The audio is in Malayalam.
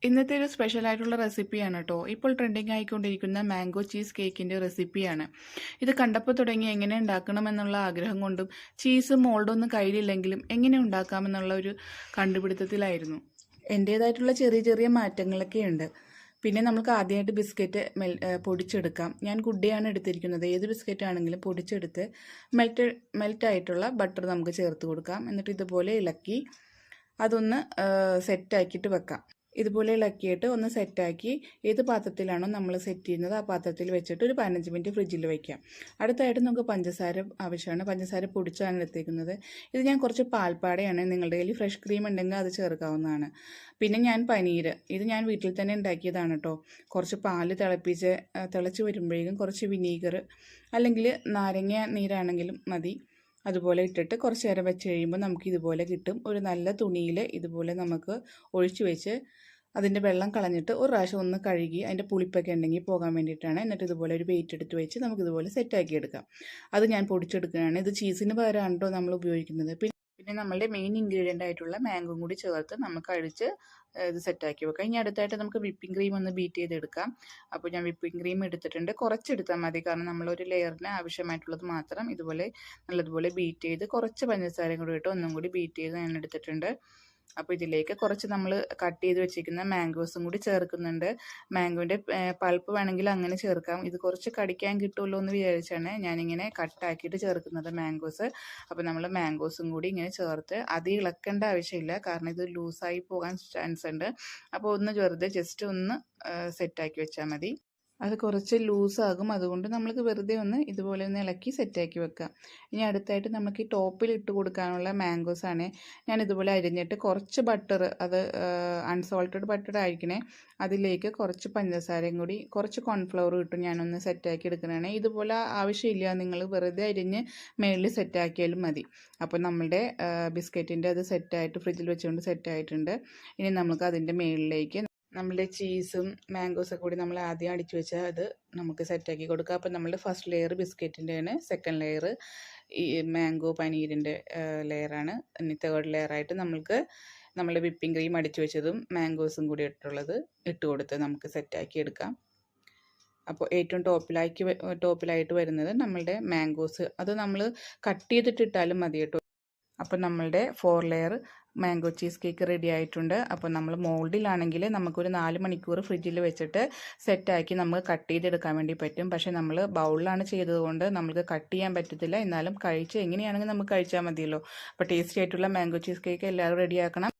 ഇന്നത്തെ ഒരു സ്പെഷ്യൽ ആയിട്ടുള്ള റെസിപ്പിയാണ് കേട്ടോ. ഇപ്പോൾ ട്രെൻഡിങ് ആയിക്കൊണ്ടിരിക്കുന്ന മാംഗോ ചീസ് കേക്കിൻ്റെ റെസിപ്പിയാണ്. ഇത് കണ്ടപ്പോൾ തുടങ്ങി എങ്ങനെ ഉണ്ടാക്കണമെന്നുള്ള ആഗ്രഹം കൊണ്ടും ചീസും മോൾഡൊന്നും കയ്യിലില്ലെങ്കിലും എങ്ങനെ ഉണ്ടാക്കാമെന്നുള്ള ഒരു കണ്ടുപിടുത്തത്തിലായിരുന്നു. എൻ്റേതായിട്ടുള്ള ചെറിയ ചെറിയ മാറ്റങ്ങളൊക്കെ ഉണ്ട്. പിന്നെ നമുക്ക് ആദ്യമായിട്ട് ബിസ്ക്കറ്റ് പൊടിച്ചെടുക്കാം. ഞാൻ ഗുഡ്ഡയാണ് എടുത്തിരിക്കുന്നത്. ഏത് ബിസ്ക്കറ്റ് ആണെങ്കിലും പൊടിച്ചെടുത്ത് മെൽറ്റായിട്ടുള്ള ബട്ടർ നമുക്ക് ചേർത്ത് കൊടുക്കാം. എന്നിട്ട് ഇതുപോലെ ഇളക്കി അതൊന്ന് സെറ്റാക്കിയിട്ട് വെക്കാം. ഇതുപോലെ ഇളക്കിയിട്ട് ഒന്ന് സെറ്റാക്കി ഏത് പാത്രത്തിലാണോ നമ്മൾ സെറ്റ് ചെയ്യുന്നത് ആ പാത്രത്തിൽ വെച്ചിട്ട് ഒരു 15 മിനിറ്റ് ഫ്രിഡ്ജിൽ വയ്ക്കാം. അടുത്തായിട്ട് നമുക്ക് പഞ്ചസാര ആവശ്യമാണ്. പഞ്ചസാര പൊടിച്ചാണ് എടുത്തേക്കുന്നത്. ഇത് ഞാൻ കുറച്ച് പാൽപ്പാടയാണ്. നിങ്ങളുടെ കയ്യിൽ ഫ്രഷ് ക്രീം ഉണ്ടെങ്കിൽ അത് ചേർക്കാവുന്നതാണ്. പിന്നെ ഞാൻ പനീർ, ഇത് ഞാൻ വീട്ടിൽ തന്നെ ഉണ്ടാക്കിയതാണ് കേട്ടോ. കുറച്ച് പാല് തിളച്ച് വരുമ്പോഴേക്കും കുറച്ച് വിനീഗർ അല്ലെങ്കിൽ നാരങ്ങ നീരാണെങ്കിലും മതി. അതുപോലെ ഇട്ടിട്ട് കുറച്ച് നേരം വെച്ച് കഴിയുമ്പോൾ നമുക്ക് ഇതുപോലെ കിട്ടും. ഒരു നല്ല തുണിയിൽ ഇതുപോലെ നമുക്ക് ഒഴിച്ചു വെച്ച് അതിൻ്റെ വെള്ളം കളഞ്ഞിട്ട് ഒരു പ്രാവശ്യം ഒന്ന് കഴുകി അതിൻ്റെ പുളിപ്പൊക്കെ ഉണ്ടെങ്കിൽ പോകാൻ വേണ്ടിയിട്ടാണ്. എന്നിട്ട് ഇതുപോലെ ഒരു വെയിറ്റ് എടുത്ത് വെച്ച് നമുക്കിതുപോലെ സെറ്റാക്കി എടുക്കാം. അത് ഞാൻ പൊടിച്ചെടുക്കുകയാണ്. ഇത് ചീസിന് പകരമാണ് കേട്ടോ നമ്മൾ ഉപയോഗിക്കുന്നത്. പിന്നെ നമ്മളുടെ മെയിൻ ഇൻഗ്രീഡിയൻ്റ് ആയിട്ടുള്ള മാംഗോ കൂടി ചേർത്ത് നമുക്ക് അഴിച്ച് ഇത് സെറ്റാക്കി വെക്കാം. ഇനി അടുത്തായിട്ട് നമുക്ക് വിപ്പിംഗ് ക്രീം ഒന്ന് ബീറ്റ് ചെയ്തെടുക്കാം. അപ്പോൾ ഞാൻ വിപ്പിംഗ് ക്രീം എടുത്തിട്ടുണ്ട്. കുറച്ചെടുത്താൽ മതി, കാരണം നമ്മളൊരു ലെയറിന് ആവശ്യമായിട്ടുള്ളത് മാത്രം ഇതുപോലെ നല്ലതുപോലെ ബീറ്റ് ചെയ്ത് കുറച്ച് പഞ്ചസാരയും കൂടി ഇട്ട് ഒന്നും കൂടി ബീറ്റ് ചെയ്ത് ഞാൻ എടുത്തിട്ടുണ്ട്. അപ്പോൾ ഇതിലേക്ക് കുറച്ച് നമ്മൾ കട്ട് ചെയ്ത് വെച്ചിരിക്കുന്ന മാംഗോസും കൂടി ചേർക്കുന്നുണ്ട്. മാംഗോൻ്റെ പൾപ്പ് വേണമെങ്കിൽ അങ്ങനെ ചേർക്കാം. ഇത് കുറച്ച് കടിക്കാൻ കിട്ടുമല്ലോ എന്ന് വിചാരിച്ചാണ് ഞാനിങ്ങനെ കട്ടാക്കിയിട്ട് ചേർക്കുന്നത് മാംഗോസ്. അപ്പോൾ നമ്മൾ മാംഗോസും കൂടി ഇങ്ങനെ ചേർത്ത് അത് ഇളക്കേണ്ട ആവശ്യമില്ല, കാരണം ഇത് ലൂസായി പോകാൻ ചാൻസ് ഉണ്ട്. അപ്പോൾ ഒന്ന് വെറുതെ ജസ്റ്റ് ഒന്ന് സെറ്റാക്കി വെച്ചാൽ മതി. അത് കുറച്ച് ലൂസാകും. അതുകൊണ്ട് നമ്മൾക്ക് വെറുതെ ഒന്ന് ഇതുപോലെ ഒന്ന് ഇളക്കി സെറ്റാക്കി വെക്കാം. ഇനി അടുത്തായിട്ട് നമുക്ക് ഈ ടോപ്പിൽ ഇട്ട് കൊടുക്കാനുള്ള മാംഗോസാണ്. ഞാൻ ഇതുപോലെ അരിഞ്ഞിട്ട് കുറച്ച് ബട്ടർ, അത് അൺസോൾട്ടഡ് ബട്ടർ ആയിരിക്കണേ, അതിലേക്ക് കുറച്ച് പഞ്ചസാരയും കൂടി കുറച്ച് കോൺഫ്ലവറും ഇട്ട് ഞാനൊന്ന് സെറ്റാക്കി എടുക്കുന്നതാണ്. ഇതുപോലെ ആവശ്യമില്ല, നിങ്ങൾ വെറുതെ അരിഞ്ഞ് മേളിൽ സെറ്റാക്കിയാലും മതി. അപ്പോൾ നമ്മളുടെ ബിസ്ക്കറ്റിൻ്റെ അത് സെറ്റായിട്ട് ഫ്രിഡ്ജിൽ വെച്ചുകൊണ്ട് സെറ്റായിട്ടുണ്ട്. ഇനി നമുക്ക് അതിൻ്റെ മേളിലേക്ക് നമ്മളുടെ ചീസും മാംഗോസൊക്കെ കൂടി നമ്മൾ ആദ്യം അടിച്ചു വെച്ചാൽ അത് നമുക്ക് സെറ്റാക്കി കൊടുക്കുക. അപ്പോൾ നമ്മളുടെ ഫസ്റ്റ് ലെയർ ബിസ്ക്കറ്റിൻ്റെയാണ്, സെക്കൻഡ് ലെയർ ഈ മാംഗോ പനീരിൻ്റെ ലെയറാണ്. ഇനി തേർഡ് ലെയറായിട്ട് നമ്മൾക്ക് നമ്മളുടെ വിപ്പിംഗ് ക്രീം അടിച്ചു വെച്ചതും മാംഗോസും കൂടി ഇട്ട് കൊടുത്ത് നമുക്ക് സെറ്റാക്കി എടുക്കാം. അപ്പോൾ ഏറ്റവും ടോപ്പിലായിട്ട് വരുന്നത് നമ്മളുടെ മാംഗോസ്, അത് നമ്മൾ കട്ട് ചെയ്തിട്ടിട്ടാലും മതി കേട്ടോ. അപ്പോൾ നമ്മളുടെ 4 layer mango cheese cake ready ആയിട്ടുണ്ട്. അപ്പോൾ നമ്മൾ മോൾഡിലാണെങ്കിൽ നമുക്കൊരു 4 മണിക്കൂർ ഫ്രിഡ്ജിൽ വെച്ചിട്ട് സെറ്റാക്കി നമുക്ക് കട്ട് ചെയ്തെടുക്കാൻ വേണ്ടി പറ്റും. പക്ഷേ നമ്മൾ ബൗളിലാണ് ചെയ്തതുകൊണ്ട് നമുക്ക് കട്ട് ചെയ്യാൻ പറ്റത്തില്ല. എന്നാലും എങ്ങനെയാണെങ്കിൽ നമുക്ക് കഴിച്ചാൽ മതിയല്ലോ. അപ്പോൾ ടേസ്റ്റി ആയിട്ടുള്ള മാംഗോ ചീസ് കേക്ക് എല്ലാവരും റെഡിയാക്കണം.